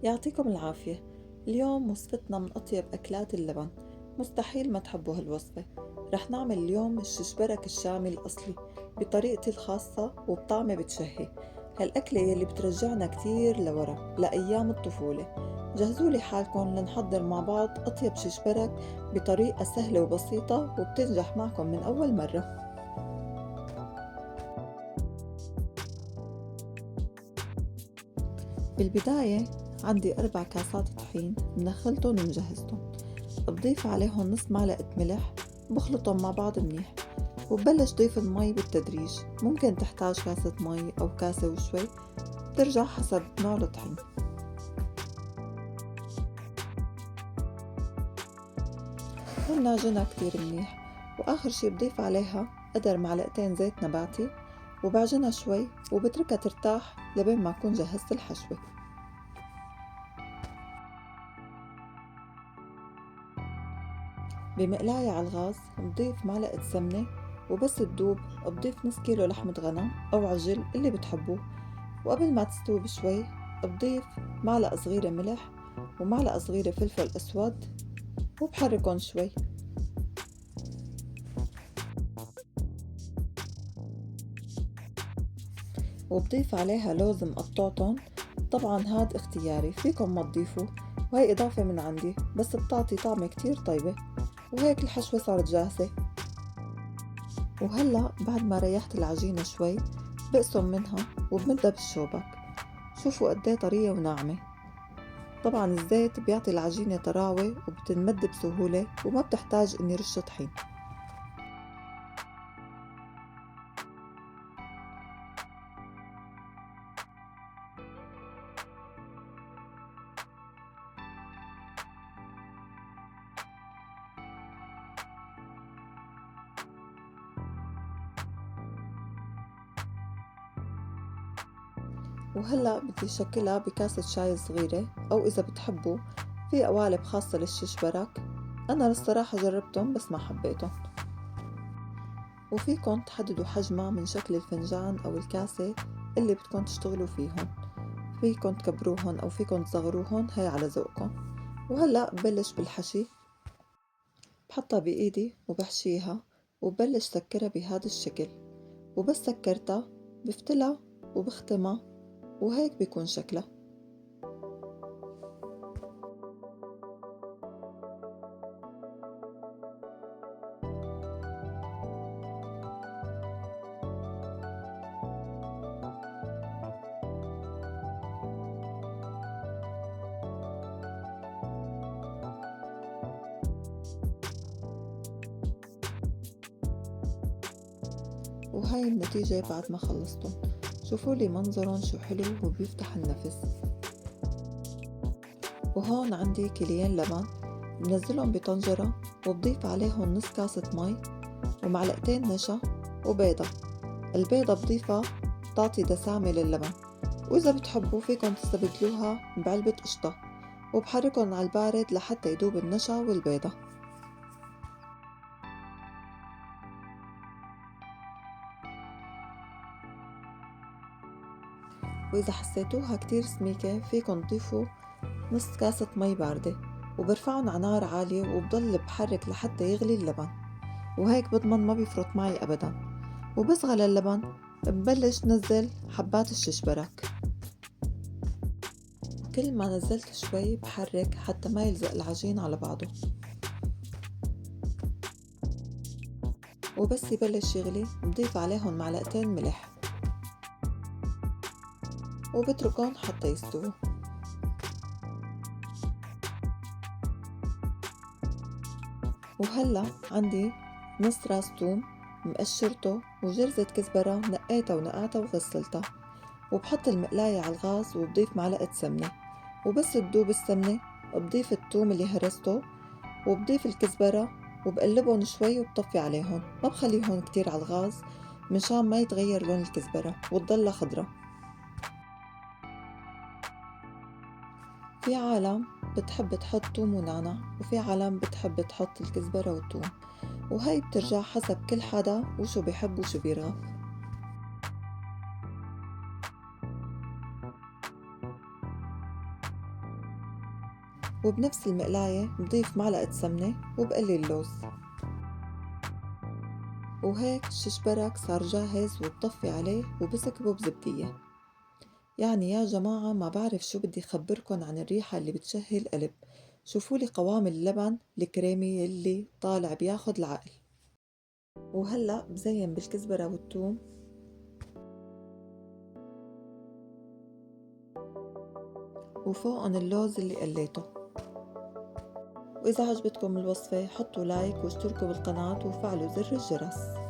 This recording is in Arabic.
يعطيكم العافية. اليوم وصفتنا من أطيب أكلات اللبن. مستحيل ما تحبوا هالوصفة. رح نعمل اليوم الششبرك الشامي الأصلي بطريقتي الخاصة وبطعمة بتشهي. هالأكلة يلي بترجعنا كتير لورا لأيام الطفولة. جهزولي حالكم لنحضر مع بعض أطيب ششبرك بطريقة سهلة وبسيطة وبتنجح معكم من أول مرة. بالبداية عندي 4 كاسات طحين منخلتن ومجهزتن. بضيف عليهم نص معلقة ملح، بخلطهم مع بعض منيح، وببلش ضيف المي بالتدريج. ممكن تحتاج كاسة مي أو كاسة وشوي، بترجع حسب نوع الطحين. وبنعجنها كتير منيح، وآخر شي بضيف عليها قدر معلقتين زيت نباتي، وبعجنها شوي وبتركها ترتاح لبين ما أكون جهزت الحشوة. بمقلاية على الغاز بضيف معلقة سمنة، وبس تدوب بضيف نص كيلو لحمة غنم أو عجل اللي بتحبوه. وقبل ما تستوي بشوي بضيف معلقة صغيرة ملح ومعلقة صغيرة فلفل أسود، وبحركن شوي. وبضيف عليها لوز مقطعتن، طبعا هاد اختياري، فيكم ما تضيفوا، وهي إضافة من عندي بس بتعطي طعمة كتير طيبة. وهيك الحشوة صارت جاهزة. وهلأ بعد ما ريحت العجينة شوي بقسم منها وبمدها بالشوبك. شوفوا قديه طرية وناعمة. طبعا الزيت بيعطي العجينة طراوة وبتنمد بسهولة وما بتحتاج اني رش طحين. وهلأ بدي شكلها بكاسة شاي صغيرة، أو إذا بتحبوا في قوالب خاصة للششبرك. أنا الصراحة جربتهم بس ما حبيتهم. وفيكن تحددوا حجمها من شكل الفنجان أو الكاسة اللي بدكن تشتغلوا فيهم. فيكن تكبروهن أو فيكن تصغروهن، هاي على ذوقكم. وهلأ ببلش بالحشي. بحطها بإيدي وبحشيها وببلش سكرها بهذا الشكل. وبس سكرتها بفتلها وبختمها، وهيك بيكون شكلها. وهاي النتيجة بعد ما خلصتهم. شوفوا لي منظرهم شو حلو وبيفتح النفس. وهون عندي كيلين لبن بنزلهم بطنجرة، وبضيف عليهم نص كاسة مي ومعلقتين نشا وبيضة. البيضة بضيفها تعطي دسامة للبن. وإذا بتحبوا فيكن تستبدلوها بعلبة قشطة، وبحركن على البارد لحتى يدوب النشا والبيضة. وإذا حسيتوها كتير سميكة فيكن تضيفوا نص كاسة مي باردة، وبرفعن على نار عالية وبضل بحرك لحتى يغلي اللبن. وهيك بضمن ما بيفرط معي أبدا. وبس غلى اللبن ببلش نزل حبات الششبرك. كل ما نزلت شوي بحرك حتى ما يلزق العجين على بعضه. وبس يبلش يغلي بضيف عليهم معلقتين ملح، وبتركهم حتى يستووا. وهلأ عندي نص راس توم مقشرته وجرزة كزبرة نقيتها ونقعتها وغسلتها. وبحط المقلاية على الغاز وبضيف معلقة سمنة، وبس تدوب السمنة بضيف التوم اللي هرسته، وبضيف الكزبرة وبقلبهم شوي وبطفي عليهم. ما بخليهم كتير على الغاز مشان ما يتغير لون الكزبرة وتضلها خضرة. في عالم بتحب تحط توم ونعناع، وفي عالم بتحب تحط الكزبرة والثوم، وهي بترجع حسب كل حدا وشو بيحب وشو بيرغب. وبنفس المقلاية بضيف معلقة سمنة وبقلي اللوز، وهيك الششبرك صار جاهز وبطفي عليه وبسكبه بزبدية. يعني يا جماعة ما بعرف شو بدي خبركن عن الريحة اللي بتشهي القلب. شوفولي قوام اللبن الكريمي اللي طالع بياخد العقل. وهلأ بزين بالكزبرة والثوم، وفوقن اللوز اللي قليته. وإذا عجبتكم الوصفة حطوا لايك واشتركوا بالقناة وفعلوا زر الجرس.